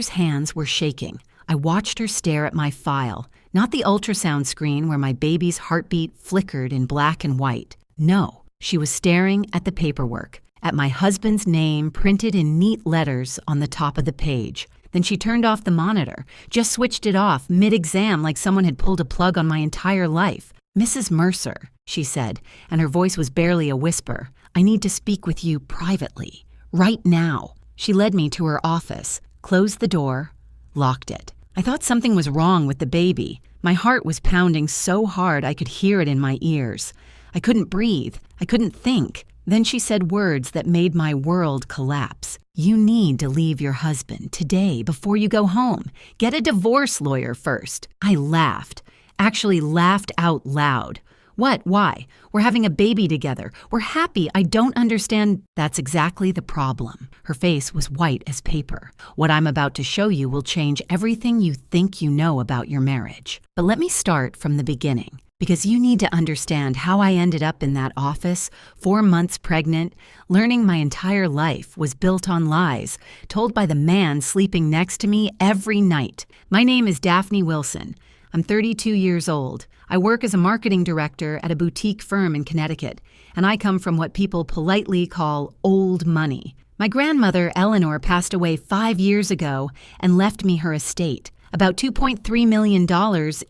mother's hands were shaking. I watched her stare at my file, not the ultrasound screen where my baby's heartbeat flickered in black and white. No, she was staring at the paperwork, at my husband's name printed in neat letters on the top of the page. Then she turned off the monitor, just switched it off mid-exam like someone had pulled a plug on my entire life. "Mrs. Mercer," she said, and her voice was barely a whisper, "I need to speak with you privately, right now." She led me to her office, closed the door, locked it. I thought something was wrong with the baby. My heart was pounding so hard I could hear it in my ears. I couldn't breathe. I couldn't think. Then she said words that made my world collapse. "You need to leave your husband today before you go home. Get a divorce lawyer first." I laughed. Actually laughed out loud. "What? Why? We're having a baby together. We're happy. I don't understand." "That's exactly the problem." Her face was white as paper. "What I'm about to show you will change everything you think you know about your marriage. But let me start from the beginning, because you need to understand how I ended up in that office, 4 months pregnant, learning my entire life was built on lies, told by the man sleeping next to me every night. My name is Daphne Wilson. I'm 32 years old. I work as a marketing director at a boutique firm in Connecticut, and I come from what people politely call old money. My grandmother, Eleanor, passed away 5 years ago and left me her estate, about $2.3 million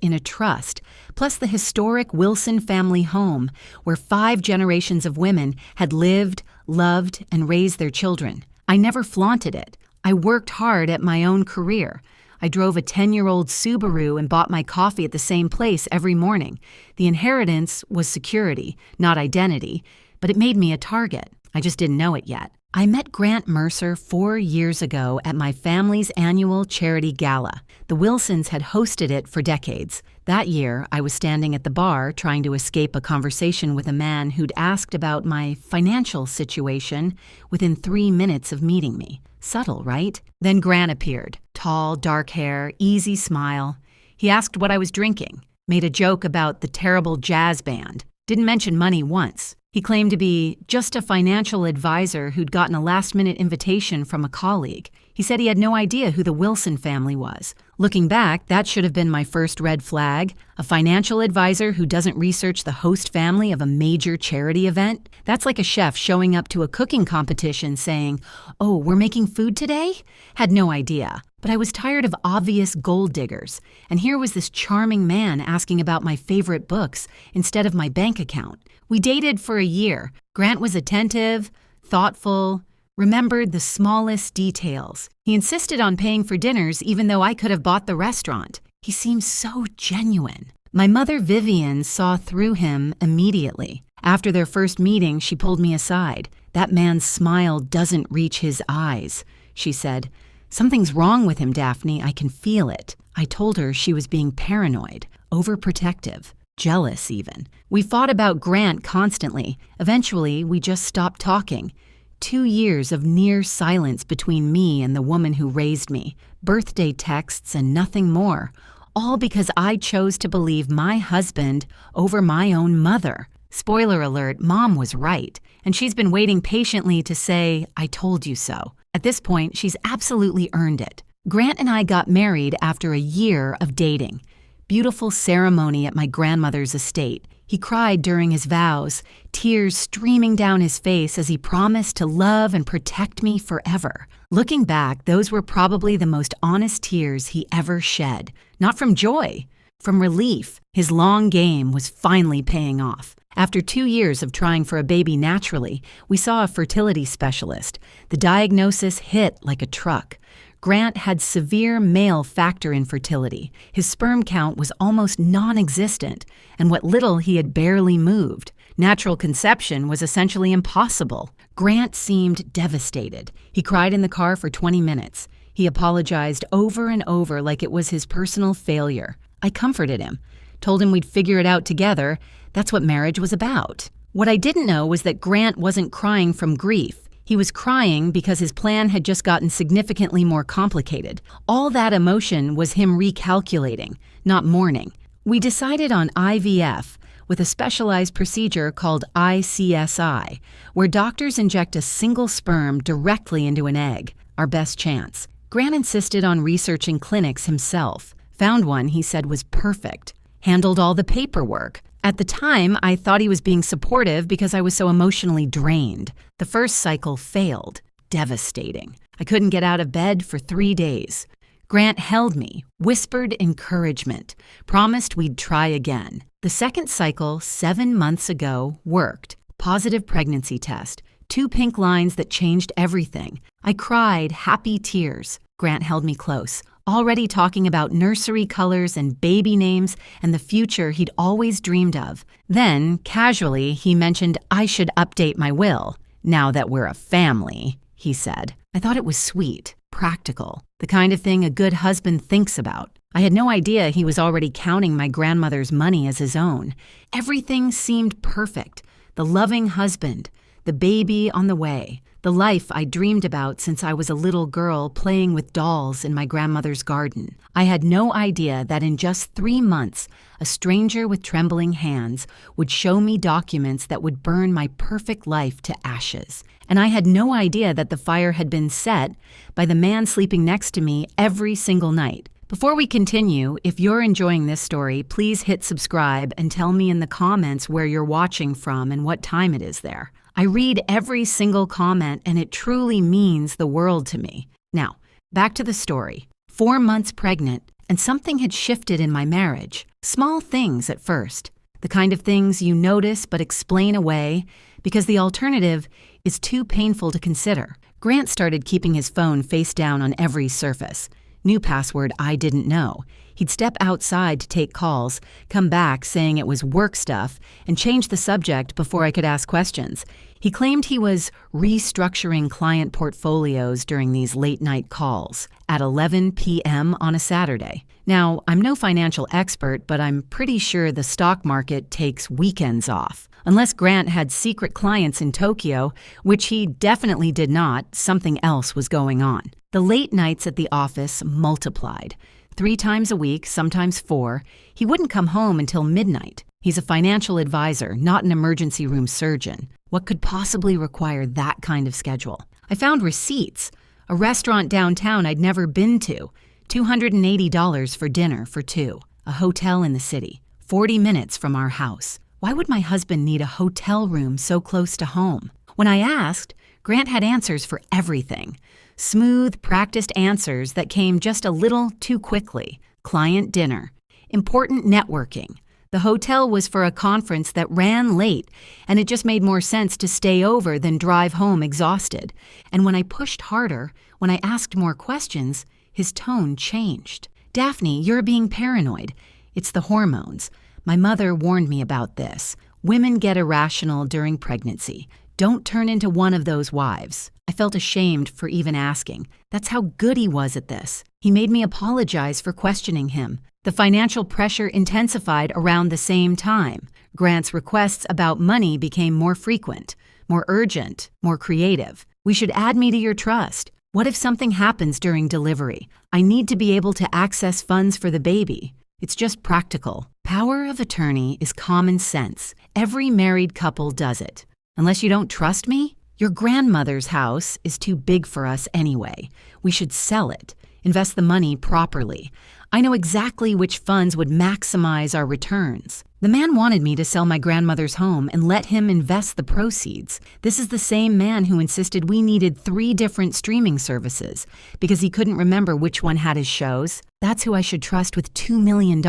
in a trust, plus the historic Wilson family home, where 5 generations of women had lived, loved, and raised their children. I never flaunted it. I worked hard at my own career. I drove a 10-year-old Subaru and bought my coffee at the same place every morning. The inheritance was security, not identity, but it made me a target. I just didn't know it yet. I met Grant Mercer 4 years ago at my family's annual charity gala. The Wilsons had hosted it for decades. That year, I was standing at the bar trying to escape a conversation with a man who'd asked about my financial situation within 3 minutes of meeting me. Subtle, right? Then Grant appeared. Tall, dark hair, easy smile. He asked what I was drinking, made a joke about the terrible jazz band, didn't mention money once. He claimed to be just a financial advisor who'd gotten a last-minute invitation from a colleague. He said he had no idea who the Wilson family was. Looking back, that should have been my first red flag. A financial advisor who doesn't research the host family of a major charity event? That's like a chef showing up to a cooking competition saying, "Oh, we're making food today?" Had no idea. But I was tired of obvious gold diggers, and here was this charming man asking about my favorite books instead of my bank account. We dated for a year. Grant was attentive, thoughtful, remembered the smallest details. He insisted on paying for dinners even though I could have bought the restaurant. He seemed so genuine. My mother, Vivian, saw through him immediately. After their first meeting, she pulled me aside. "That man's smile doesn't reach his eyes," she said. "Something's wrong with him, Daphne. I can feel it." I told her she was being paranoid, overprotective, jealous even. We fought about Grant constantly. Eventually, we just stopped talking. 2 years of near silence between me and the woman who raised me. Birthday texts and nothing more. All because I chose to believe my husband over my own mother. Spoiler alert, Mom was right, and she's been waiting patiently to say, "I told you so." At this point, she's absolutely earned it. Grant and I got married after a year of dating. Beautiful ceremony at my grandmother's estate. He cried during his vows, tears streaming down his face as he promised to love and protect me forever. Looking back, those were probably the most honest tears he ever shed. Not from joy, from relief. His long game was finally paying off. After 2 years of trying for a baby naturally, we saw a fertility specialist. The diagnosis hit like a truck. Grant had severe male factor infertility. His sperm count was almost non-existent, and what little he had barely moved. Natural conception was essentially impossible. Grant seemed devastated. He cried in the car for 20 minutes. He apologized over and over like it was his personal failure. I comforted him, told him we'd figure it out together. That's what marriage was about. What I didn't know was that Grant wasn't crying from grief. He was crying because his plan had just gotten significantly more complicated. All that emotion was him recalculating, not mourning. We decided on IVF with a specialized procedure called ICSI, where doctors inject a single sperm directly into an egg, our best chance. Grant insisted on researching clinics himself. Found one he said was perfect. Handled all the paperwork. At the time, I thought he was being supportive because I was so emotionally drained. The first cycle failed. Devastating. I couldn't get out of bed for 3 days. Grant held me, whispered encouragement, promised we'd try again. The second cycle, 7 months ago, worked. Positive pregnancy test. 2 pink lines that changed everything. I cried happy tears. Grant held me close, already talking about nursery colors and baby names and the future he'd always dreamed of. Then, casually, he mentioned I should update my will. Now that we're a family, he said. I thought it was sweet, practical, the kind of thing a good husband thinks about. I had no idea he was already counting my grandmother's money as his own. Everything seemed perfect. The loving husband, the baby on the way, the life I dreamed about since I was a little girl playing with dolls in my grandmother's garden. I had no idea that in just 3 months, a stranger with trembling hands would show me documents that would burn my perfect life to ashes. And I had no idea that the fire had been set by the man sleeping next to me every single night. Before we continue, if you're enjoying this story, please hit subscribe and tell me in the comments where you're watching from and what time it is there. I read every single comment and it truly means the world to me. Now, back to the story. 4 months pregnant and something had shifted in my marriage. Small things at first. The kind of things you notice but explain away because the alternative is too painful to consider. Grant started keeping his phone face down on every surface. New password I didn't know. He'd step outside to take calls, come back saying it was work stuff, and change the subject before I could ask questions. He claimed he was restructuring client portfolios during these late-night calls at 11 p.m. on a Saturday. Now, I'm no financial expert, but I'm pretty sure the stock market takes weekends off. Unless Grant had secret clients in Tokyo, which he definitely did not, something else was going on. The late nights at the office multiplied. 3 times a week, sometimes 4, he wouldn't come home until midnight. He's a financial advisor, not an emergency room surgeon. What could possibly require that kind of schedule? I found receipts. A restaurant downtown I'd never been to. $280 for dinner for 2. A hotel in the city. 40 minutes from our house. Why would my husband need a hotel room so close to home? When I asked, Grant had answers for everything. Smooth, practiced answers that came just a little too quickly. Client dinner. Important networking. The hotel was for a conference that ran late, and it just made more sense to stay over than drive home exhausted. And when I pushed harder, when I asked more questions, his tone changed. Daphne, you're being paranoid. It's the hormones. My mother warned me about this. Women get irrational during pregnancy. Don't turn into one of those wives. I felt ashamed for even asking. That's how good he was at this. He made me apologize for questioning him. The financial pressure intensified around the same time. Grant's requests about money became more frequent, more urgent, more creative. We should add me to your trust. What if something happens during delivery? I need to be able to access funds for the baby. It's just practical. Power of attorney is common sense. Every married couple does it. Unless you don't trust me? Your grandmother's house is too big for us anyway. We should sell it, invest the money properly. I know exactly which funds would maximize our returns. The man wanted me to sell my grandmother's home and let him invest the proceeds. This is the same man who insisted we needed 3 different streaming services because he couldn't remember which one had his shows. That's who I should trust with $2 million.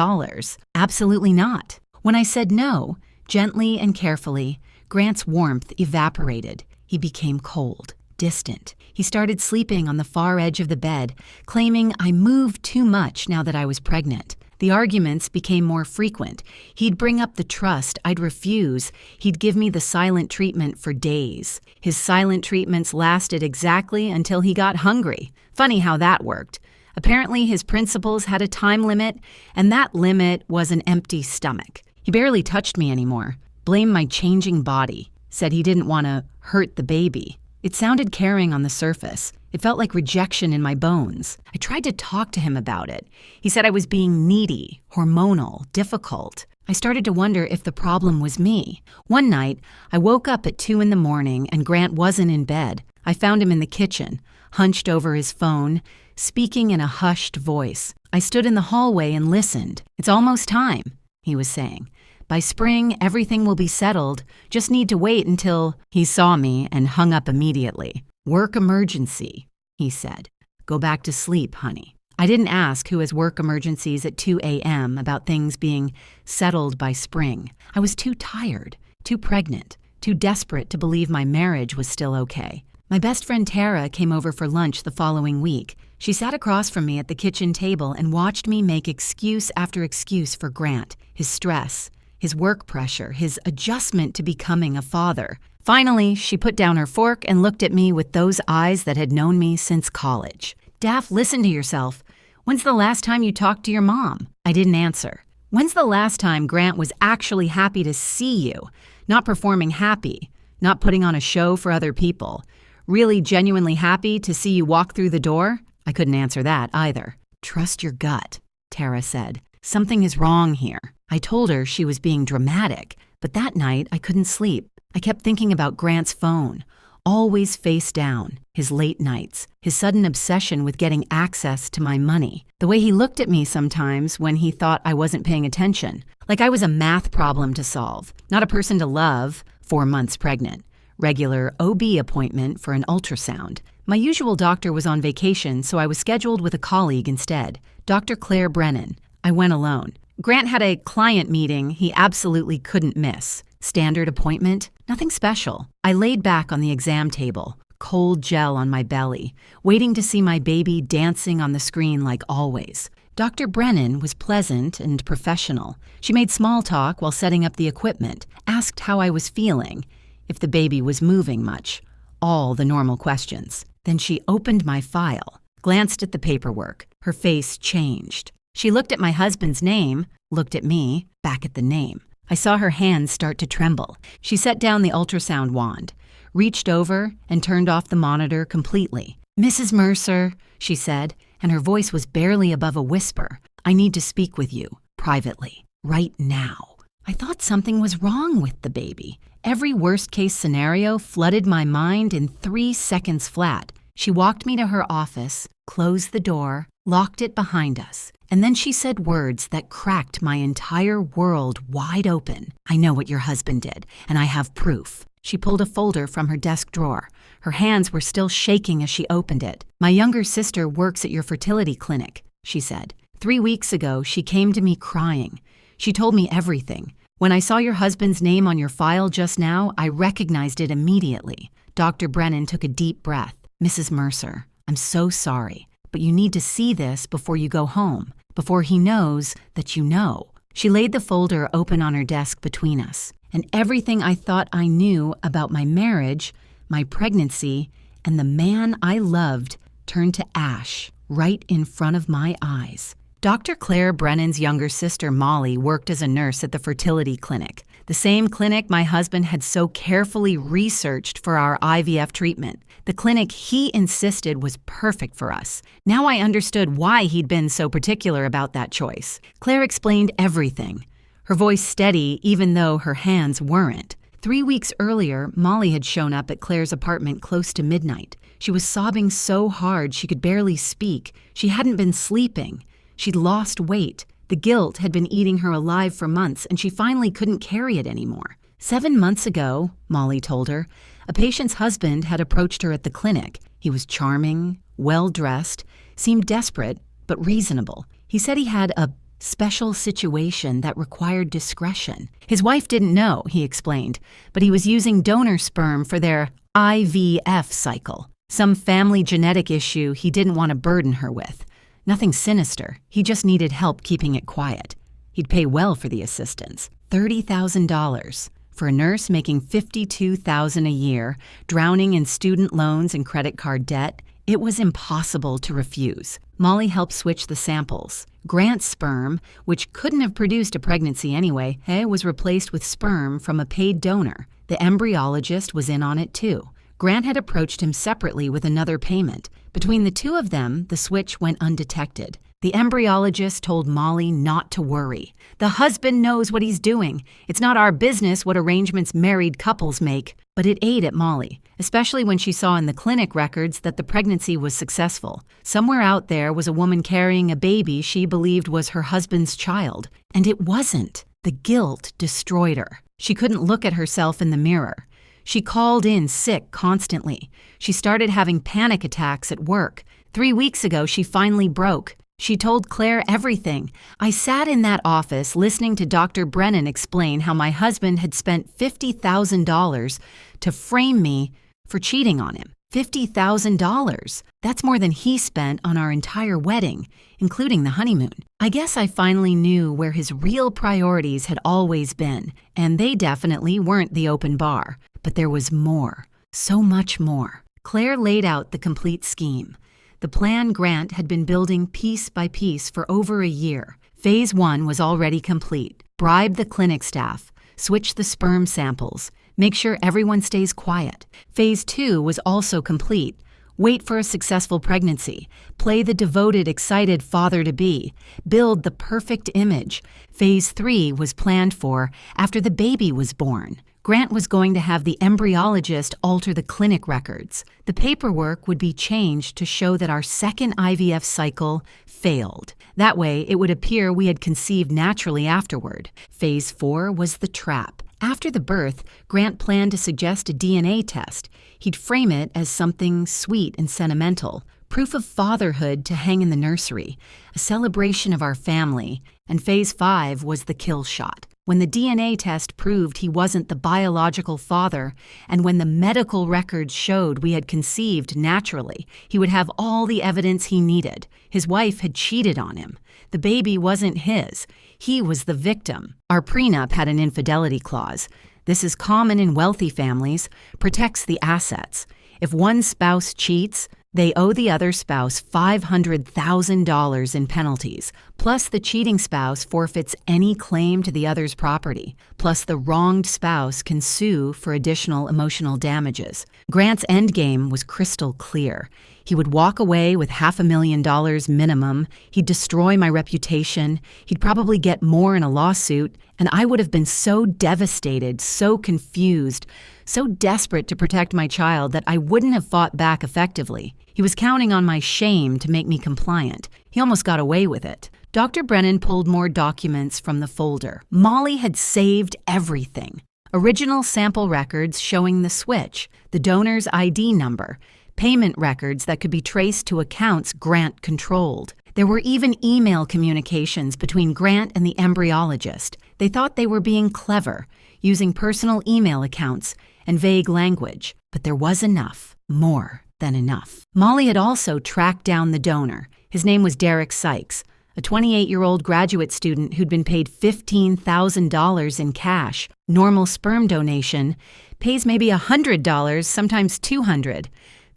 Absolutely not. When I said no, gently and carefully, Grant's warmth evaporated. He became cold, distant. He started sleeping on the far edge of the bed, claiming I moved too much now that I was pregnant. The arguments became more frequent. He'd bring up the trust I'd refuse. He'd give me the silent treatment for days. His silent treatments lasted exactly until he got hungry. Funny how that worked. Apparently his principles had a time limit, and that limit was an empty stomach. He barely touched me anymore. Blamed my changing body. Said he didn't want to hurt the baby. It sounded caring on the surface. It felt like rejection in my bones. I tried to talk to him about it. He said I was being needy, hormonal, difficult. I started to wonder if the problem was me. One night, I woke up at 2 a.m. and Grant wasn't in bed. I found him in the kitchen, hunched over his phone, speaking in a hushed voice. I stood in the hallway and listened. "It's almost time," he was saying. "By spring, everything will be settled. Just need to wait until—" He saw me and hung up immediately. "Work emergency," he said. "Go back to sleep, honey." I didn't ask who has work emergencies at 2 a.m. about things being settled by spring. I was too tired, too pregnant, too desperate to believe my marriage was still okay. My best friend Tara came over for lunch the following week. She sat across from me at the kitchen table and watched me make excuse after excuse for Grant, his stress, his work pressure, his adjustment to becoming a father. Finally, she put down her fork and looked at me with those eyes that had known me since college. "Daff, listen to yourself. When's the last time you talked to your mom?" I didn't answer. "When's the last time Grant was actually happy to see you? Not performing happy, not putting on a show for other people. Really genuinely happy to see you walk through the door?" I couldn't answer that either. "Trust your gut," Tara said. "Something is wrong here." I told her she was being dramatic, but that night I couldn't sleep. I kept thinking about Grant's phone, always face down, his late nights, his sudden obsession with getting access to my money, the way he looked at me sometimes when he thought I wasn't paying attention, like I was a math problem to solve, not a person to love, 4 months pregnant. Regular OB appointment for an ultrasound. My usual doctor was on vacation, so I was scheduled with a colleague instead, Dr. Claire Brennan. I went alone. Grant had a client meeting he absolutely couldn't miss. Standard appointment, nothing special. I laid back on the exam table, cold gel on my belly, waiting to see my baby dancing on the screen like always. Dr. Brennan was pleasant and professional. She made small talk while setting up the equipment, asked how I was feeling, if the baby was moving much, all the normal questions. Then she opened my file, glanced at the paperwork. Her face changed. She looked at my husband's name, looked at me, back at the name. I saw her hands start to tremble. She set down the ultrasound wand, reached over, and turned off the monitor completely. "Mrs. Mercer," she said, and her voice was barely above a whisper. "I need to speak with you, privately, right now." I thought something was wrong with the baby. Every worst-case scenario flooded my mind in 3 seconds flat. She walked me to her office, closed the door, locked it behind us, and then she said words that cracked my entire world wide open. "I know what your husband did, and I have proof." She pulled a folder from her desk drawer. Her hands were still shaking as she opened it. "My younger sister works at your fertility clinic," she said. 3 weeks ago, she came to me crying. She told me everything. When I saw your husband's name on your file just now, I recognized it immediately. Dr. Brennan took a deep breath. "Mrs. Mercer, I'm so sorry, but you need to see this before you go home, before he knows that you know." She laid the folder open on her desk between us, and everything I thought I knew about my marriage, my pregnancy, and the man I loved turned to ash right in front of my eyes. Dr. Claire Brennan's younger sister, Molly, worked as a nurse at the fertility clinic, the same clinic my husband had so carefully researched for our IVF treatment. The clinic he insisted was perfect for us. Now I understood why he'd been so particular about that choice. Claire explained everything, her voice steady even though her hands weren't. 3 weeks earlier, Molly had shown up at Claire's apartment close to midnight. She was sobbing so hard she could barely speak. She hadn't been sleeping. She'd lost weight. The guilt had been eating her alive for months, and she finally couldn't carry it anymore. 7 months ago, Molly told her, a patient's husband had approached her at the clinic. He was charming, well-dressed, seemed desperate, but reasonable. He said he had a special situation that required discretion. His wife didn't know, he explained, but he was using donor sperm for their IVF cycle, some family genetic issue he didn't want to burden her with. Nothing sinister, he just needed help keeping it quiet. He'd pay well for the assistance, $30,000. For a nurse making $52,000 a year, drowning in student loans and credit card debt, it was impossible to refuse. Molly helped switch the samples. Grant's sperm, which couldn't have produced a pregnancy anyway, was replaced with sperm from a paid donor. The embryologist was in on it too. Grant had approached him separately with another payment. Between the two of them, the switch went undetected. The embryologist told Molly not to worry. The husband knows what he's doing. It's not our business what arrangements married couples make. But it ate at Molly, especially when she saw in the clinic records that the pregnancy was successful. Somewhere out there was a woman carrying a baby she believed was her husband's child, and it wasn't. The guilt destroyed her. She couldn't look at herself in the mirror. She called in sick constantly. She started having panic attacks at work. 3 weeks ago, she finally broke. She told Claire everything. I sat in that office listening to Dr. Brennan explain how my husband had spent $50,000 to frame me for cheating on him. $50,000. That's more than he spent on our entire wedding, including the honeymoon. I guess I finally knew where his real priorities had always been, and they definitely weren't the open bar. But there was more, so much more. Claire laid out the complete scheme. The plan Grant had been building piece by piece for over a year. Phase 1 was already complete. Bribe the clinic staff, switch the sperm samples, make sure everyone stays quiet. Phase 2 was also complete. Wait for a successful pregnancy. Play the devoted, excited father-to-be. Build the perfect image. Phase 3 was planned for after the baby was born. Grant was going to have the embryologist alter the clinic records. The paperwork would be changed to show that our second IVF cycle failed. That way, it would appear we had conceived naturally afterward. Phase 4 was the trap. After the birth, Grant planned to suggest a DNA test. He'd frame it as something sweet and sentimental, proof of fatherhood to hang in the nursery, a celebration of our family. And Phase 5 was the kill shot. When the DNA test proved he wasn't the biological father, and when the medical records showed we had conceived naturally, he would have all the evidence he needed. His wife had cheated on him. The baby wasn't his. He was the victim. Our prenup had an infidelity clause. This is common in wealthy families, protects the assets. If one spouse cheats, they owe the other spouse $500,000 in penalties, plus the cheating spouse forfeits any claim to the other's property, plus the wronged spouse can sue for additional emotional damages. Grant's endgame was crystal clear. He would walk away with $500,000 minimum, he'd destroy my reputation, he'd probably get more in a lawsuit, and I would have been so devastated, so confused, so desperate to protect my child that I wouldn't have fought back effectively. He was counting on my shame to make me compliant. He almost got away with it. Dr. Brennan pulled more documents from the folder. Molly had saved everything. Original sample records showing the switch, the donor's ID number, payment records that could be traced to accounts Grant controlled. There were even email communications between Grant and the embryologist. They thought they were being clever, using personal email accounts and vague language. But there was enough, more than enough. Molly had also tracked down the donor. His name was Derek Sykes, a 28-year-old graduate student who'd been paid $15,000 in cash. Normal sperm donation pays maybe $100, sometimes $200.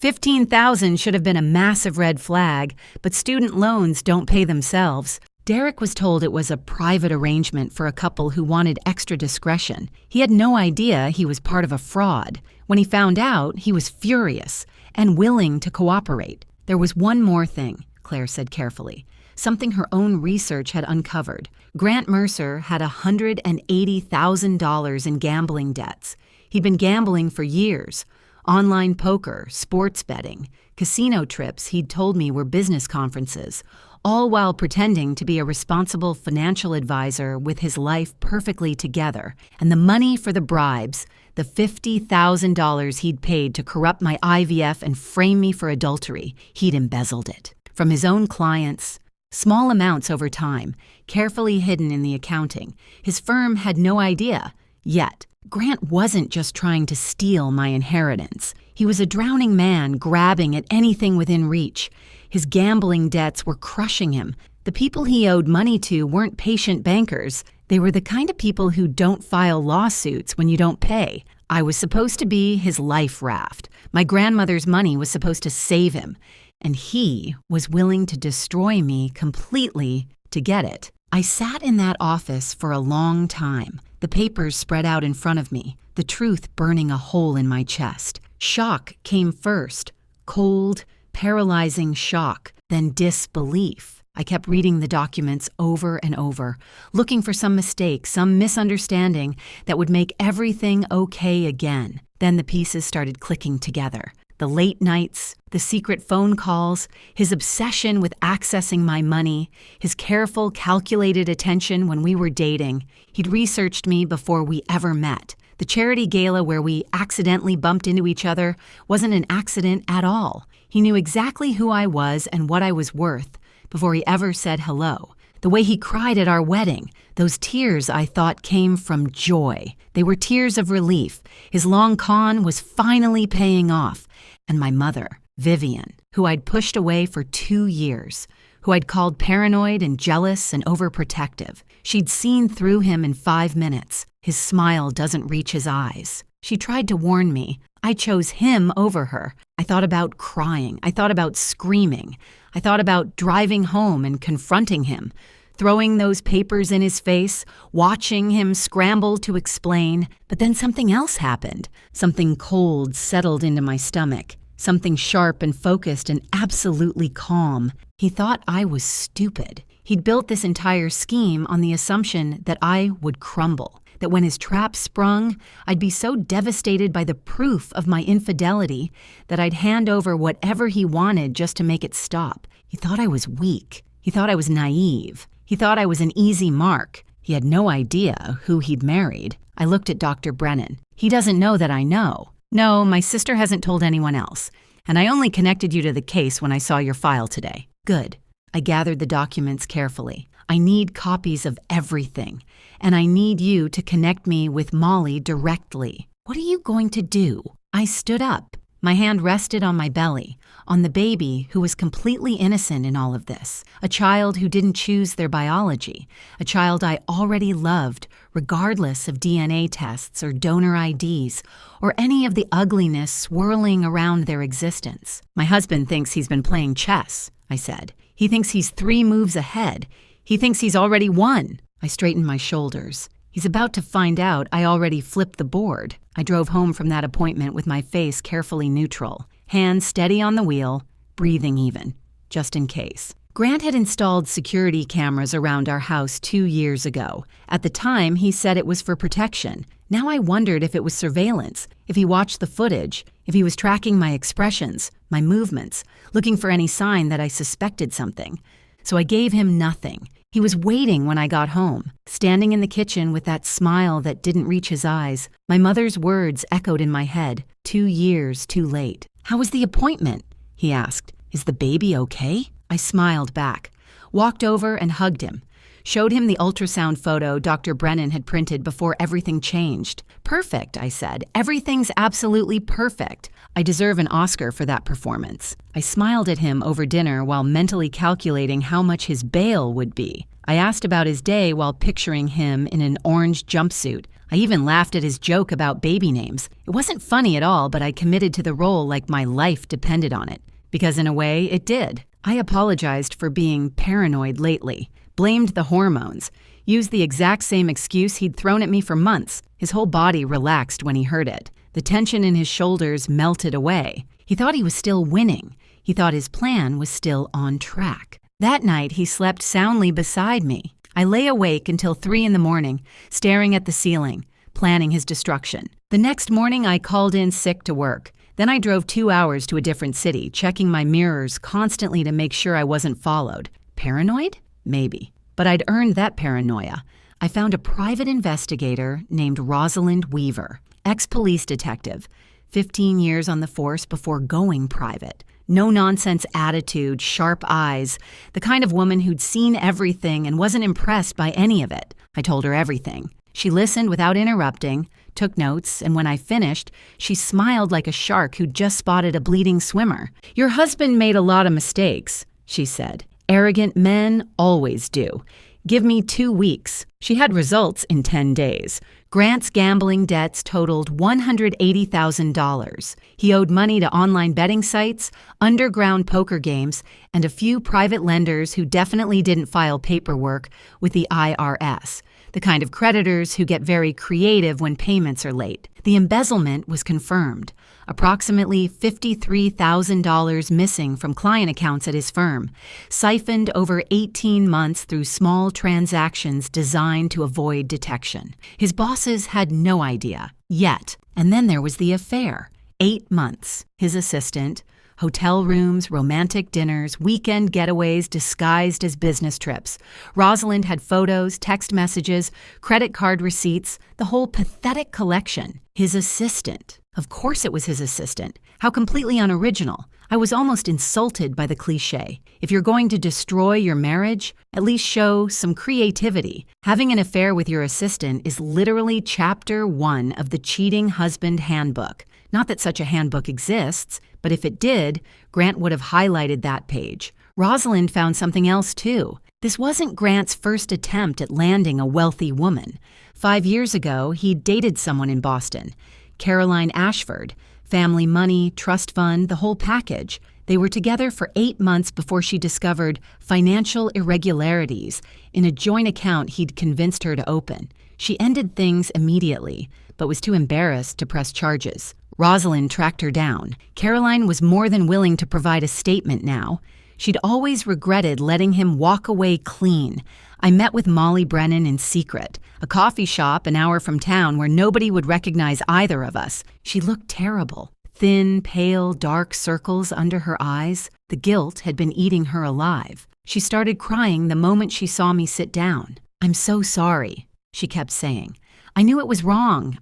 $15,000 should have been a massive red flag, but student loans don't pay themselves. Derek was told it was a private arrangement for a couple who wanted extra discretion. He had no idea he was part of a fraud. When he found out, he was furious and willing to cooperate. There was one more thing, Claire said carefully, something her own research had uncovered. Grant Mercer had $180,000 in gambling debts. He'd been gambling for years. Online poker, sports betting, casino trips he'd told me were business conferences, all while pretending to be a responsible financial advisor with his life perfectly together. And the money for the bribes, the $50,000 he'd paid to corrupt my IVF and frame me for adultery, he'd embezzled it. From his own clients, small amounts over time, carefully hidden in the accounting. His firm had no idea, yet. Grant wasn't just trying to steal my inheritance. He was a drowning man grabbing at anything within reach. His gambling debts were crushing him. The people he owed money to weren't patient bankers. They were the kind of people who don't file lawsuits when you don't pay. I was supposed to be his life raft. My grandmother's money was supposed to save him. And he was willing to destroy me completely to get it. I sat in that office for a long time. The papers spread out in front of me, the truth burning a hole in my chest. Shock came first, cold, paralyzing shock, then disbelief. I kept reading the documents over and over, looking for some mistake, some misunderstanding that would make everything okay again. Then the pieces started clicking together. The late nights, the secret phone calls, his obsession with accessing my money, his careful, calculated attention when we were dating. He'd researched me before we ever met. The charity gala where we accidentally bumped into each other wasn't an accident at all. He knew exactly who I was and what I was worth before he ever said hello. The way he cried at our wedding, those tears I thought came from joy. They were tears of relief. His long con was finally paying off. And my mother, Vivian, who I'd pushed away for 2 years, who I'd called paranoid and jealous and overprotective. She'd seen through him in 5 minutes. His smile doesn't reach his eyes. She tried to warn me. I chose him over her. I thought about crying. I thought about screaming. I thought about driving home and confronting him, throwing those papers in his face, watching him scramble to explain. But then something else happened. Something cold settled into my stomach. Something sharp and focused and absolutely calm. He thought I was stupid. He'd built this entire scheme on the assumption that I would crumble, that when his trap sprung, I'd be so devastated by the proof of my infidelity that I'd hand over whatever he wanted just to make it stop. He thought I was weak. He thought I was naive. He thought I was an easy mark. He had no idea who he'd married. I looked at Dr. Brennan. He doesn't know that I know. No, my sister hasn't told anyone else, and I only connected you to the case when I saw your file today. Good. I gathered the documents carefully. I need copies of everything, and I need you to connect me with Molly directly. What are you going to do? I stood up. My hand rested on my belly, on the baby who was completely innocent in all of this, a child who didn't choose their biology, a child I already loved, regardless of DNA tests or donor IDs, or any of the ugliness swirling around their existence. My husband thinks he's been playing chess, I said. He thinks he's 3 moves ahead. He thinks he's already won. I straightened my shoulders. He's about to find out I already flipped the board. I drove home from that appointment with my face carefully neutral, hands steady on the wheel, breathing even, just in case. Grant had installed security cameras around our house 2 years ago. At the time, he said it was for protection. Now I wondered if it was surveillance, if he watched the footage, if he was tracking my expressions, my movements, looking for any sign that I suspected something. So I gave him nothing. He was waiting when I got home, standing in the kitchen with that smile that didn't reach his eyes. My mother's words echoed in my head, 2 years too late. "How was the appointment?" he asked. "Is the baby okay?" I smiled back, walked over and hugged him, showed him the ultrasound photo Dr. Brennan had printed before everything changed. "Perfect," I said. "Everything's absolutely perfect. I deserve an Oscar for that performance." I smiled at him over dinner while mentally calculating how much his bail would be. I asked about his day while picturing him in an orange jumpsuit. I even laughed at his joke about baby names. It wasn't funny at all, but I committed to the role like my life depended on it. Because in a way, it did. I apologized for being paranoid lately, blamed the hormones, used the exact same excuse he'd thrown at me for months. His whole body relaxed when he heard it. The tension in his shoulders melted away. He thought he was still winning. He thought his plan was still on track. That night, he slept soundly beside me. I lay awake until 3 a.m, staring at the ceiling, planning his destruction. The next morning, I called in sick to work. Then I drove 2 hours to a different city, checking my mirrors constantly to make sure I wasn't followed. Paranoid? Maybe. But I'd earned that paranoia. I found a private investigator named Rosalind Weaver, ex-police detective, 15 years on the force before going private. No-nonsense attitude, sharp eyes, the kind of woman who'd seen everything and wasn't impressed by any of it. I told her everything. She listened without interrupting, took notes, and when I finished, she smiled like a shark who'd just spotted a bleeding swimmer. "Your husband made a lot of mistakes," she said. "Arrogant men always do. Give me 2 weeks." She had results in 10 days. Grant's gambling debts totaled $180,000. He owed money to online betting sites, underground poker games, and a few private lenders who definitely didn't file paperwork with the IRS, the kind of creditors who get very creative when payments are late. The embezzlement was confirmed. Approximately $53,000 missing from client accounts at his firm, siphoned over 18 months through small transactions designed to avoid detection. His bosses had no idea. Yet. And then there was the affair. 8 months. His assistant. Hotel rooms, romantic dinners, weekend getaways disguised as business trips. Rosalind had photos, text messages, credit card receipts, the whole pathetic collection. His assistant. Of course it was his assistant. How completely unoriginal. I was almost insulted by the cliché. If you're going to destroy your marriage, at least show some creativity. Having an affair with your assistant is literally chapter 1 of the Cheating Husband Handbook. Not that such a handbook exists, but if it did, Grant would have highlighted that page. Rosalind found something else too. This wasn't Grant's first attempt at landing a wealthy woman. 5 years ago, he'd dated someone in Boston, Caroline Ashford. Family money, trust fund, the whole package. They were together for 8 months before she discovered financial irregularities in a joint account he'd convinced her to open. She ended things immediately, but was too embarrassed to press charges. Rosalind tracked her down. Caroline was more than willing to provide a statement now. She'd always regretted letting him walk away clean. I met with Molly Brennan in secret, a coffee shop an hour from town where nobody would recognize either of us. She looked terrible. Thin, pale, dark circles under her eyes. The guilt had been eating her alive. She started crying the moment she saw me sit down. "I'm so sorry," she kept saying. "I knew it was wrong.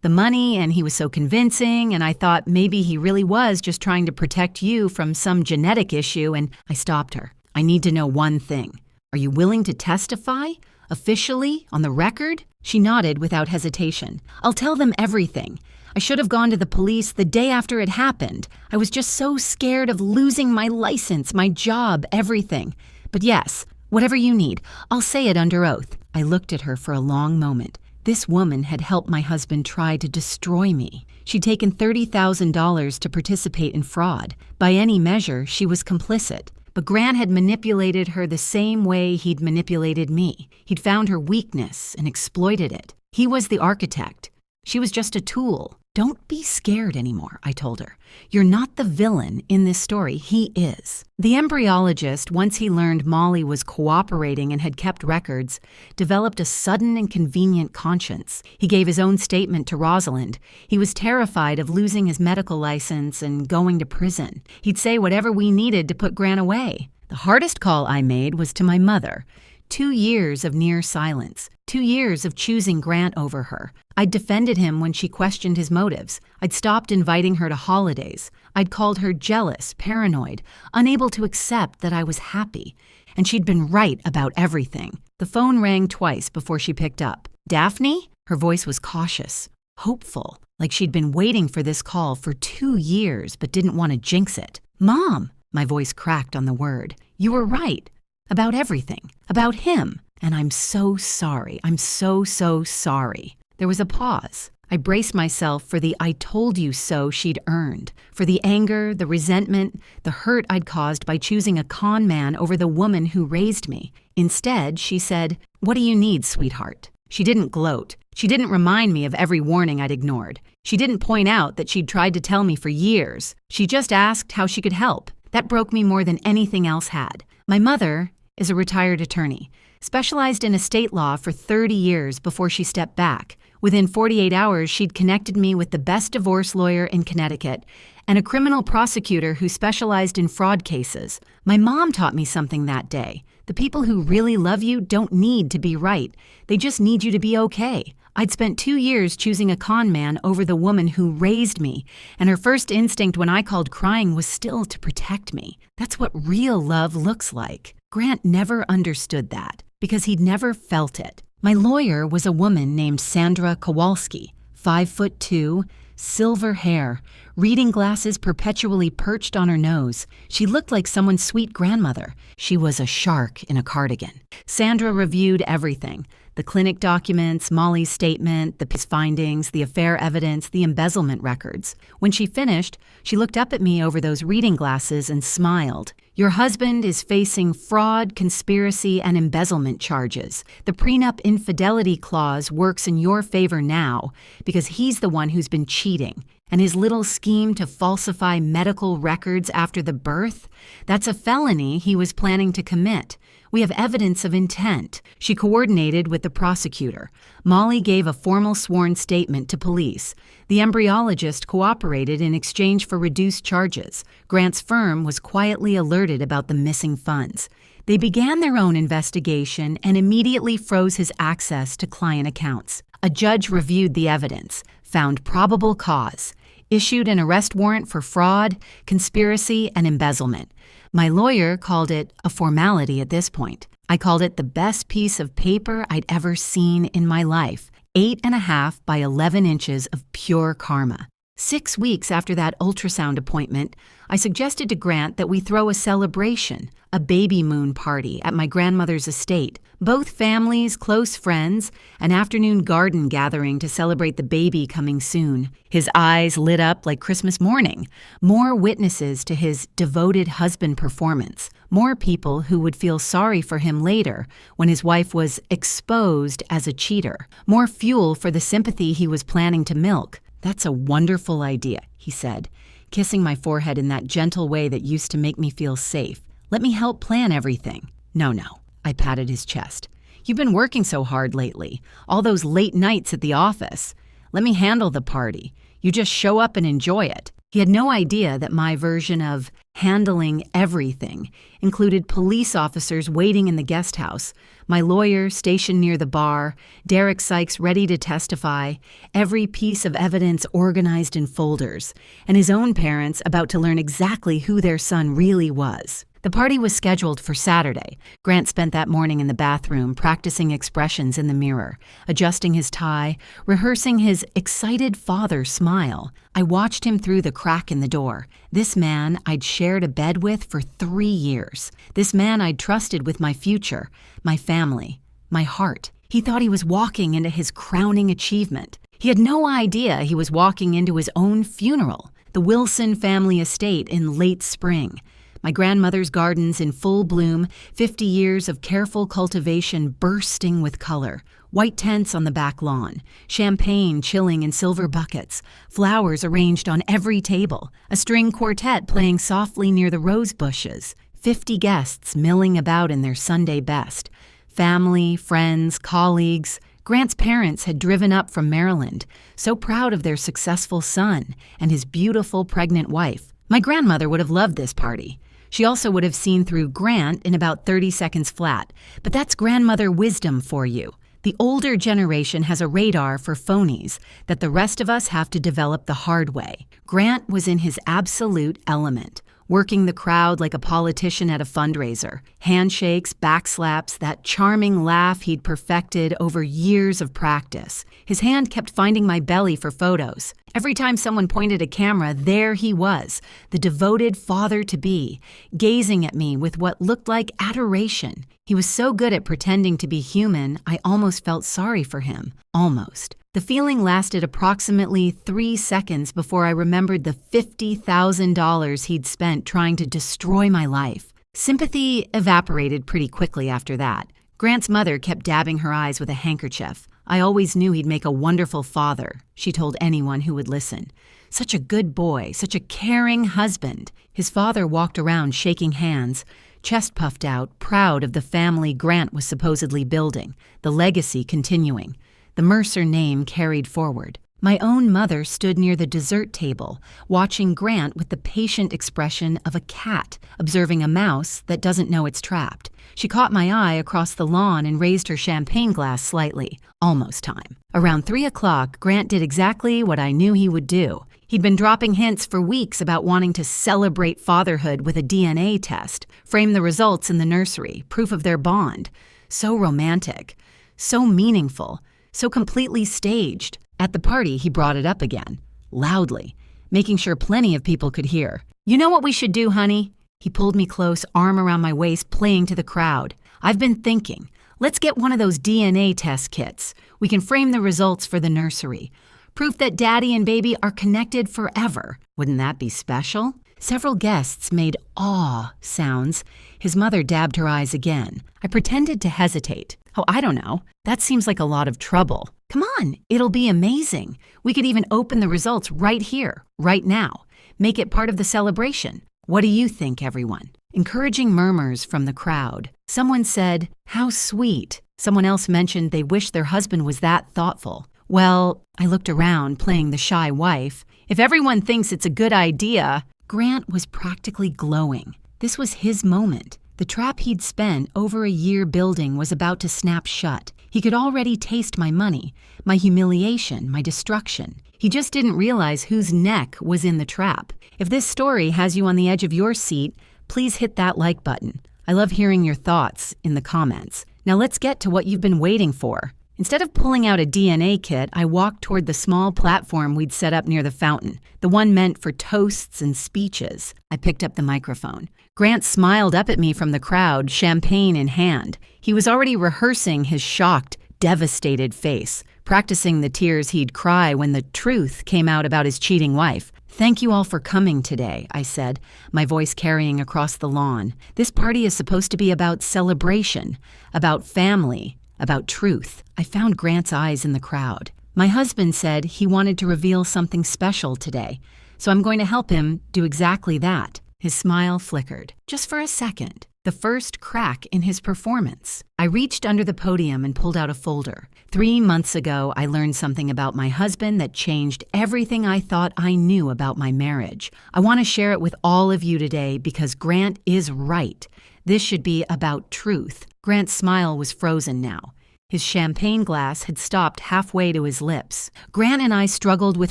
The money, and he was so convincing, and I thought maybe he really was just trying to protect you from some genetic issue," and I stopped her. "I need to know one thing. Are you willing to testify? Officially? On the record?" She nodded without hesitation. "I'll tell them everything. I should have gone to the police the day after it happened. I was just so scared of losing my license, my job, everything. But yes, whatever you need, I'll say it under oath." I looked at her for a long moment. This woman had helped my husband try to destroy me. She'd taken $30,000 to participate in fraud. By any measure, she was complicit. But Grant had manipulated her the same way he'd manipulated me. He'd found her weakness and exploited it. He was the architect. She was just a tool. "Don't be scared anymore," I told her. "You're not the villain in this story. He is." The embryologist, once he learned Molly was cooperating and had kept records, developed a sudden and convenient conscience. He gave his own statement to Rosalind. He was terrified of losing his medical license and going to prison. He'd say whatever we needed to put Grant away. The hardest call I made was to my mother. 2 years of near silence. 2 years of choosing Grant over her. I'd defended him when she questioned his motives. I'd stopped inviting her to holidays. I'd called her jealous, paranoid, unable to accept that I was happy. And she'd been right about everything. The phone rang twice before she picked up. "Daphne?" Her voice was cautious, hopeful, like she'd been waiting for this call for 2 years but didn't want to jinx it. "Mom!" My voice cracked on the word. "You were right. About everything. About him. And I'm so sorry. I'm so sorry." There was a pause. I braced myself for the "I told you so" she'd earned, for the anger, the resentment, the hurt I'd caused by choosing a con man over the woman who raised me. Instead, she said, "What do you need, sweetheart?" She didn't gloat. She didn't remind me of every warning I'd ignored. She didn't point out that she'd tried to tell me for years. She just asked how she could help. That broke me more than anything else had. My mother is a retired attorney, specialized in estate law for 30 years before she stepped back. Within 48 hours, she'd connected me with the best divorce lawyer in Connecticut and a criminal prosecutor who specialized in fraud cases. My mom taught me something that day. The people who really love you don't need to be right. They just need you to be okay. I'd spent 2 years choosing a con man over the woman who raised me, and her first instinct when I called crying was still to protect me. That's what real love looks like. Grant never understood that because he'd never felt it. My lawyer was a woman named Sandra Kowalski, 5'2", silver hair, reading glasses perpetually perched on her nose. She looked like someone's sweet grandmother. She was a shark in a cardigan. Sandra reviewed everything: the clinic documents, Molly's statement, the findings, the affair evidence, the embezzlement records. When she finished, she looked up at me over those reading glasses and smiled. "Your husband is facing fraud, conspiracy, and embezzlement charges. The prenup infidelity clause works in your favor now because he's the one who's been cheating. And his little scheme to falsify medical records after the birth? That's a felony he was planning to commit. We have evidence of intent. She coordinated with the prosecutor. Molly gave a formal sworn statement to police. The embryologist cooperated in exchange for reduced charges. Grant's firm was quietly alerted about the missing funds. They began their own investigation and immediately froze his access to client accounts. A judge reviewed the evidence, found probable cause, issued an arrest warrant for fraud, conspiracy, and embezzlement. My lawyer called it a formality at this point. I called it the best piece of paper I'd ever seen in my life. 8.5 by 11 inches of pure karma. 6 weeks after that ultrasound appointment, I suggested to Grant that we throw a celebration, a baby moon party at my grandmother's estate. Both families, close friends, an afternoon garden gathering to celebrate the baby coming soon. His eyes lit up like Christmas morning. More witnesses to his devoted husband performance. More people who would feel sorry for him later when his wife was exposed as a cheater. More fuel for the sympathy he was planning to milk. "That's a wonderful idea," he said, kissing my forehead in that gentle way that used to make me feel safe. "Let me help plan everything." No. I patted his chest. "You've been working so hard lately. All those late nights at the office. Let me handle the party. You just show up and enjoy it." He had no idea that my version of handling everything included police officers waiting in the guest house, my lawyer stationed near the bar, Derek Sykes ready to testify, every piece of evidence organized in folders, and his own parents about to learn exactly who their son really was. The party was scheduled for Saturday. Grant spent that morning in the bathroom practicing expressions in the mirror, adjusting his tie, rehearsing his excited father smile. I watched him through the crack in the door. This man I'd shared a bed with for 3 years. This man I'd trusted with my future, my family, my heart. He thought he was walking into his crowning achievement. He had no idea he was walking into his own funeral, the Wilson family estate in late spring. My grandmother's gardens in full bloom, 50 years of careful cultivation bursting with color, white tents on the back lawn, champagne chilling in silver buckets, flowers arranged on every table, a string quartet playing softly near the rose bushes, 50 guests milling about in their Sunday best, family, friends, colleagues. Grant's parents had driven up from Maryland, so proud of their successful son and his beautiful pregnant wife. My grandmother would have loved this party. She also would have seen through Grant in about 30 seconds flat. But that's grandmother wisdom for you. The older generation has a radar for phonies that the rest of us have to develop the hard way. Grant was in his absolute element, working the crowd like a politician at a fundraiser. Handshakes, backslaps, that charming laugh he'd perfected over years of practice. His hand kept finding my belly for photos. Every time someone pointed a camera, there he was, the devoted father-to-be, gazing at me with what looked like adoration. He was so good at pretending to be human, I almost felt sorry for him. Almost. The feeling lasted approximately 3 seconds before I remembered the $50,000 he'd spent trying to destroy my life. Sympathy evaporated pretty quickly after that. Grant's mother kept dabbing her eyes with a handkerchief. I always knew he'd make a wonderful father, she told anyone who would listen. Such a good boy, such a caring husband. His father walked around shaking hands, chest puffed out, proud of the family Grant was supposedly building, the legacy continuing. The Mercer name carried forward. My own mother stood near the dessert table, watching Grant with the patient expression of a cat observing a mouse that doesn't know it's trapped. She caught my eye across the lawn and raised her champagne glass slightly. Almost time. Around 3 o'clock, Grant did exactly what I knew he would do. He'd been dropping hints for weeks about wanting to celebrate fatherhood with a DNA test, frame the results in the nursery, proof of their bond. So romantic, so meaningful, so completely staged. At the party, he brought it up again, loudly, making sure plenty of people could hear. "You know what we should do, honey?" He pulled me close, arm around my waist, playing to the crowd. "I've been thinking. Let's get one of those DNA test kits. We can frame the results for the nursery. Proof that daddy and baby are connected forever. Wouldn't that be special?" Several guests made awe sounds. His mother dabbed her eyes again. I pretended to hesitate. "Oh, I don't know. That seems like a lot of trouble." "Come on, it'll be amazing. We could even open the results right here, right now. Make it part of the celebration. What do you think, everyone?" Encouraging murmurs from the crowd. Someone said, "How sweet." Someone else mentioned they wished their husband was that thoughtful. Well, I looked around, playing the shy wife. If everyone thinks it's a good idea, Grant was practically glowing. This was his moment. The trap he'd spent over a year building was about to snap shut. He could already taste my money, my humiliation, my destruction. He just didn't realize whose neck was in the trap. If this story has you on the edge of your seat, please hit that like button. I love hearing your thoughts in the comments. Now let's get to what you've been waiting for. Instead of pulling out a DNA kit, I walked toward the small platform we'd set up near the fountain, the one meant for toasts and speeches. I picked up the microphone. Grant smiled up at me from the crowd, champagne in hand. He was already rehearsing his shocked, devastated face, practicing the tears he'd cry when the truth came out about his cheating wife. "Thank you all for coming today," I said, my voice carrying across the lawn. "This party is supposed to be about celebration, about family, about truth." I found Grant's eyes in the crowd. "My husband said he wanted to reveal something special today, so I'm going to help him do exactly that." His smile flickered, just for a second, the first crack in his performance. I reached under the podium and pulled out a folder. 3 months ago, I learned something about my husband that changed everything I thought I knew about my marriage. I want to share it with all of you today because Grant is right. This should be about truth. Grant's smile was frozen now. His champagne glass had stopped halfway to his lips. Grant and I struggled with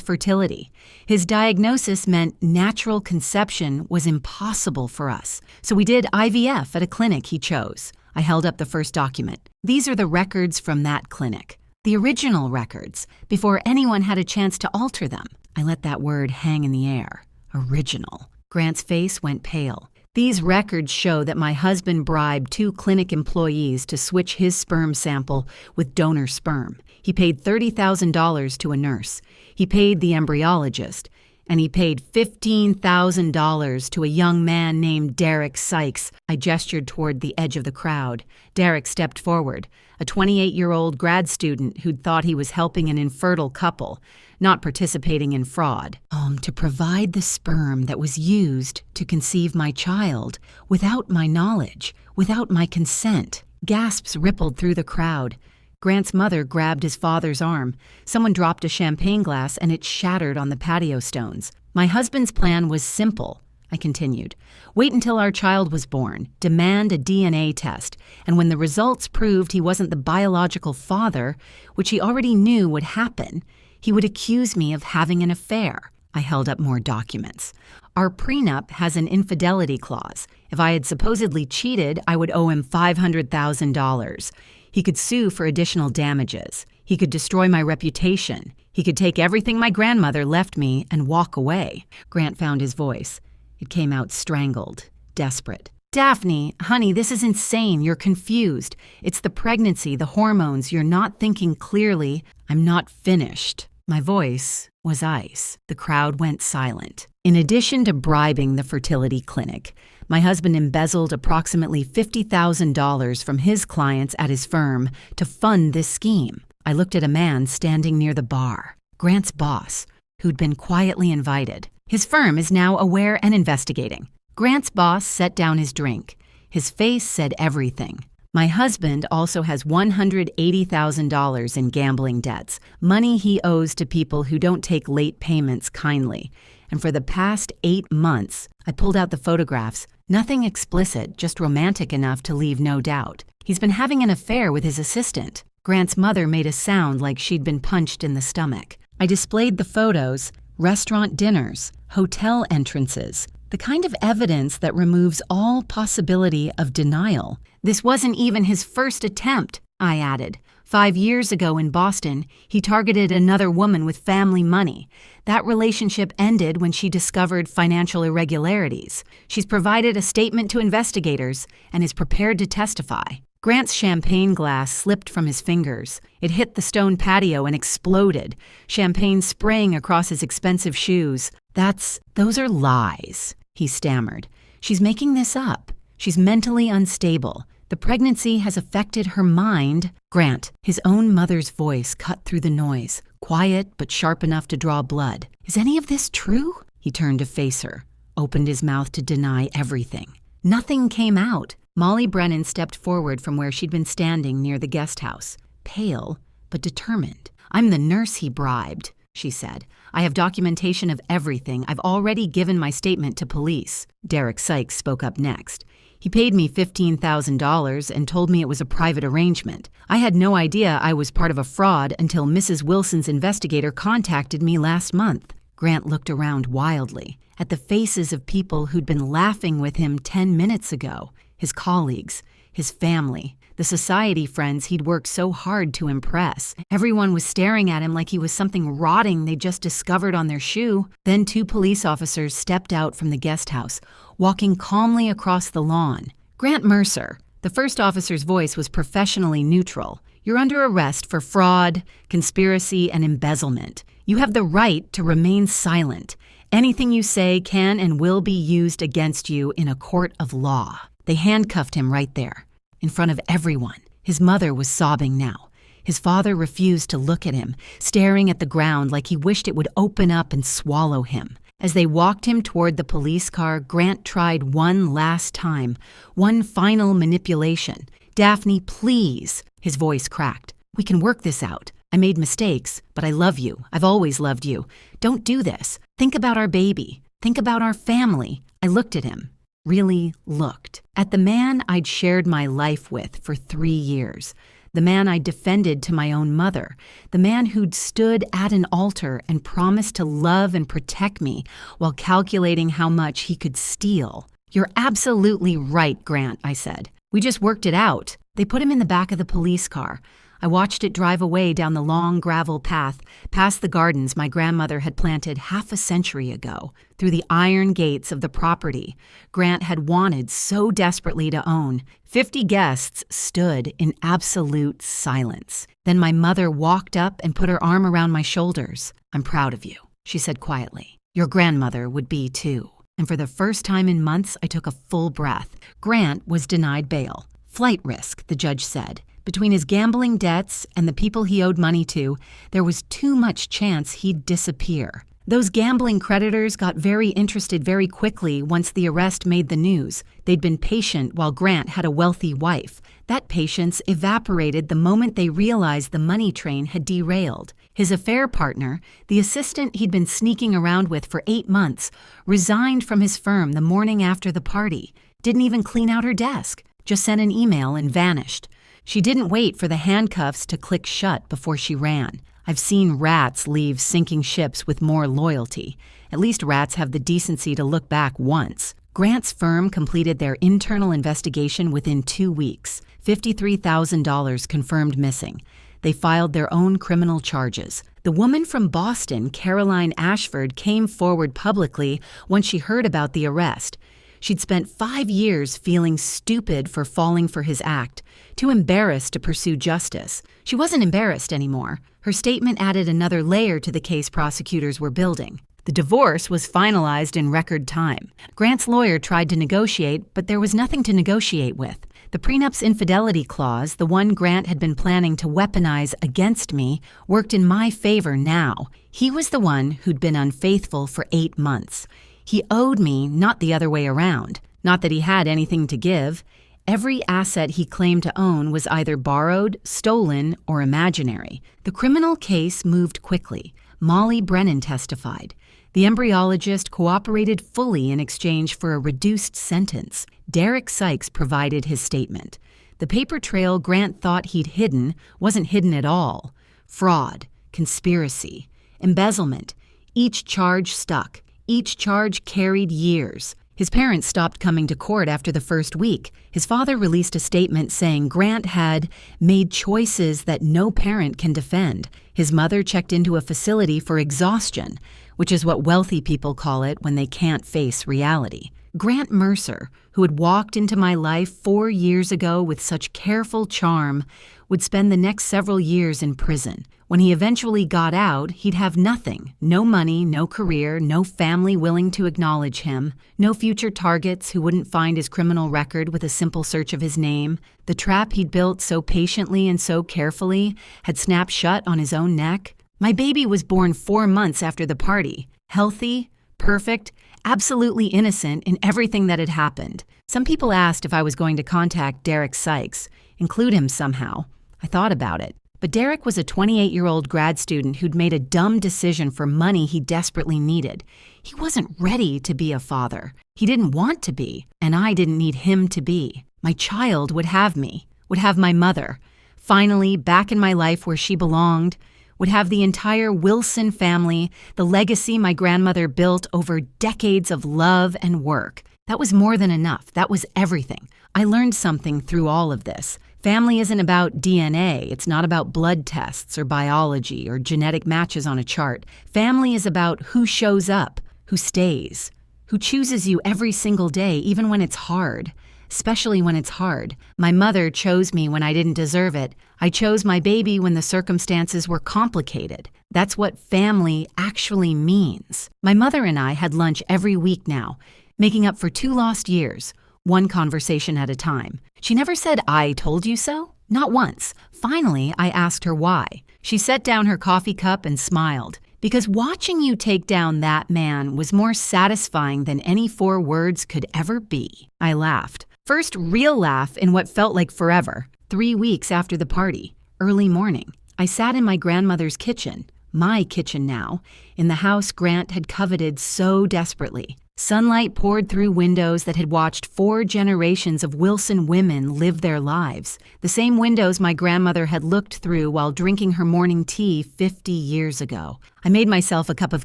fertility. His diagnosis meant natural conception was impossible for us. So we did IVF at a clinic he chose. I held up the first document. These are the records from that clinic. The original records, before anyone had a chance to alter them. I let that word hang in the air. Original. Grant's face went pale. These records show that my husband bribed 2 clinic employees to switch his sperm sample with donor sperm. He paid $30,000 to a nurse. He paid the embryologist. And he paid $15,000 to a young man named Derek Sykes. I gestured toward the edge of the crowd. Derek stepped forward, a 28-year-old grad student who'd thought he was helping an infertile couple, not participating in fraud. To provide the sperm that was used to conceive my child without my knowledge, without my consent. Gasps rippled through the crowd. Grant's mother grabbed his father's arm. Someone dropped a champagne glass and it shattered on the patio stones. My husband's plan was simple, I continued. Wait until our child was born, demand a DNA test, and when the results proved he wasn't the biological father, which he already knew would happen, he would accuse me of having an affair. I held up more documents. Our prenup has an infidelity clause. If I had supposedly cheated, I would owe him $500,000. He could sue for additional damages. He could destroy my reputation. He could take everything my grandmother left me and walk away. Grant found his voice. It came out strangled, desperate. "Daphne, honey, this is insane. You're confused. It's the pregnancy, the hormones. You're not thinking clearly. I'm not finished." My voice was ice. The crowd went silent. In addition to bribing the fertility clinic, my husband embezzled approximately $50,000 from his clients at his firm to fund this scheme. I looked at a man standing near the bar, Grant's boss, who'd been quietly invited. His firm is now aware and investigating. Grant's boss set down his drink. His face said everything. My husband also has $180,000 in gambling debts, money he owes to people who don't take late payments kindly. And for the past 8 months, I pulled out the photographs. Nothing explicit, just romantic enough to leave no doubt. He's been having an affair with his assistant. Grant's mother made a sound like she'd been punched in the stomach. I displayed the photos, restaurant dinners, hotel entrances, the kind of evidence that removes all possibility of denial. This wasn't even his first attempt, I added. 5 years ago in Boston, he targeted another woman with family money. That relationship ended when she discovered financial irregularities. She's provided a statement to investigators and is prepared to testify. Grant's champagne glass slipped from his fingers. It hit the stone patio and exploded, champagne spraying across his expensive shoes. Those are lies, he stammered. She's making this up. She's mentally unstable. The pregnancy has affected her mind. Grant, his own mother's voice cut through the noise, quiet but sharp enough to draw blood. Is any of this true? He turned to face her, opened his mouth to deny everything. Nothing came out. Molly Brennan stepped forward from where she'd been standing near the guest house, pale but determined. "I'm the nurse he bribed," she said. "I have documentation of everything. I've already given my statement to police." Derek Sykes spoke up next. "He paid me $15,000 and told me it was a private arrangement. I had no idea I was part of a fraud until Mrs. Wilson's investigator contacted me last month." Grant looked around wildly at the faces of people who'd been laughing with him 10 minutes ago. His colleagues, his family, the society friends he'd worked so hard to impress. Everyone was staring at him like he was something rotting they'd just discovered on their shoe. Then 2 police officers stepped out from the guest house, walking calmly across the lawn. "Grant Mercer." The first officer's voice was professionally neutral. "You're under arrest for fraud, conspiracy, and embezzlement. You have the right to remain silent. Anything you say can and will be used against you in a court of law." They handcuffed him right there, in front of everyone. His mother was sobbing now. His father refused to look at him, staring at the ground like he wished it would open up and swallow him. As they walked him toward the police car, Grant tried one last time, one final manipulation. "Daphne, please." His voice cracked. "We can work this out. I made mistakes, but I love you. I've always loved you. Don't do this. Think about our baby. Think about our family." I looked at him. Really looked. At the man I'd shared my life with for 3 years. The man I defended to my own mother. The man who'd stood at an altar and promised to love and protect me while calculating how much he could steal. "You're absolutely right, Grant," I said. "We just worked it out." They put him in the back of the police car. I watched it drive away down the long gravel path, past the gardens my grandmother had planted half a century ago, through the iron gates of the property Grant had wanted so desperately to own. 50 guests stood in absolute silence. Then my mother walked up and put her arm around my shoulders. "I'm proud of you," she said quietly. "Your grandmother would be too." And for the first time in months, I took a full breath. Grant was denied bail. "Flight risk," the judge said. Between his gambling debts and the people he owed money to, there was too much chance he'd disappear. Those gambling creditors got very interested very quickly once the arrest made the news. They'd been patient while Grant had a wealthy wife. That patience evaporated the moment they realized the money train had derailed. His affair partner, the assistant he'd been sneaking around with for 8 months, resigned from his firm the morning after the party. Didn't even clean out her desk. Just sent an email and vanished. She didn't wait for the handcuffs to click shut before she ran. I've seen rats leave sinking ships with more loyalty. At least rats have the decency to look back once. Grant's firm completed their internal investigation within 2 weeks. $53,000 confirmed missing. They filed their own criminal charges. The woman from Boston, Caroline Ashford, came forward publicly once she heard about the arrest. She'd spent 5 years feeling stupid for falling for his act, too embarrassed to pursue justice. She wasn't embarrassed anymore. Her statement added another layer to the case prosecutors were building. The divorce was finalized in record time. Grant's lawyer tried to negotiate, but there was nothing to negotiate with. The prenup's infidelity clause, the one Grant had been planning to weaponize against me, worked in my favor now. He was the one who'd been unfaithful for 8 months. He owed me, not the other way around. Not that he had anything to give. Every asset he claimed to own was either borrowed, stolen, or imaginary. The criminal case moved quickly. Molly Brennan testified. The embryologist cooperated fully in exchange for a reduced sentence. Derek Sykes provided his statement. The paper trail Grant thought he'd hidden wasn't hidden at all. Fraud, conspiracy, embezzlement. Each charge stuck. Each charge carried years. His parents stopped coming to court after the first week. His father released a statement saying Grant had made choices that no parent can defend. His mother checked into a facility for exhaustion, which is what wealthy people call it when they can't face reality. Grant Mercer, who had walked into my life 4 years ago with such careful charm, would spend the next several years in prison. When he eventually got out, he'd have nothing. No money, no career, no family willing to acknowledge him, no future targets who wouldn't find his criminal record with a simple search of his name. The trap he'd built so patiently and so carefully had snapped shut on his own neck. My baby was born 4 months after the party. Healthy, perfect, absolutely innocent in everything that had happened. Some people asked if I was going to contact Derek Sykes, include him somehow. I thought about it. But Derek was a 28-year-old grad student who'd made a dumb decision for money he desperately needed. He wasn't ready to be a father. He didn't want to be, and I didn't need him to be. My child would have me, would have my mother, finally back in my life where she belonged, would have the entire Wilson family, the legacy my grandmother built over decades of love and work. That was more than enough. That was everything. I learned something through all of this. Family isn't about DNA. It's not about blood tests or biology or genetic matches on a chart. Family is about who shows up, who stays, who chooses you every single day, even when it's hard. Especially when it's hard. My mother chose me when I didn't deserve it. I chose my baby when the circumstances were complicated. That's what family actually means. My mother and I had lunch every week now, making up for 2 lost years, one conversation at a time. She never said, "I told you so." Not once. Finally, I asked her why. She set down her coffee cup and smiled. Because watching you take down that man was more satisfying than any 4 words could ever be. I laughed. First real laugh in what felt like forever. 3 weeks after the party. Early morning. I sat in my grandmother's kitchen, my kitchen now, in the house Grant had coveted so desperately. Sunlight poured through windows that had watched 4 generations of Wilson women live their lives. The same windows my grandmother had looked through while drinking her morning tea 50 years ago. I made myself a cup of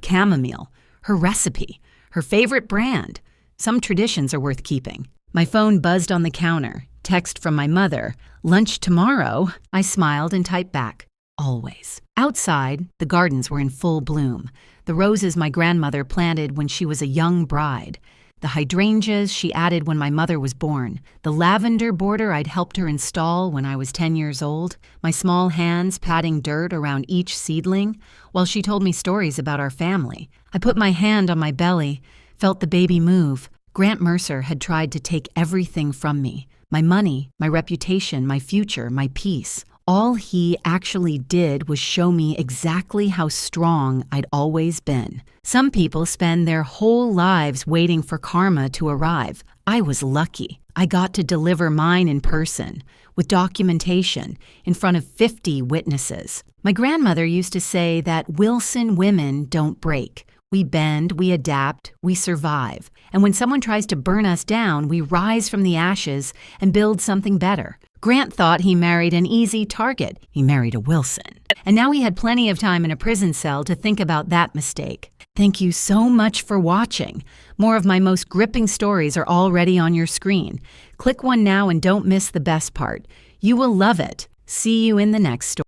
chamomile, her recipe, her favorite brand. Some traditions are worth keeping. My phone buzzed on the counter. Text from my mother. "Lunch tomorrow." I smiled and typed back. Always. Outside, the gardens were in full bloom. The roses my grandmother planted when she was a young bride. The hydrangeas she added when my mother was born. The lavender border I'd helped her install when I was 10 years old. My small hands patting dirt around each seedling while she told me stories about our family. I put my hand on my belly, felt the baby move. Grant Mercer had tried to take everything from me. My money, my reputation, my future, my peace. All he actually did was show me exactly how strong I'd always been. Some people spend their whole lives waiting for karma to arrive. I was lucky. I got to deliver mine in person, with documentation, in front of 50 witnesses. My grandmother used to say that Wilson women don't break. We bend, we adapt, we survive. And when someone tries to burn us down, we rise from the ashes and build something better. Grant thought he married an easy target. He married a Wilson. And now he had plenty of time in a prison cell to think about that mistake. Thank you so much for watching. More of my most gripping stories are already on your screen. Click one now and don't miss the best part. You will love it. See you in the next story.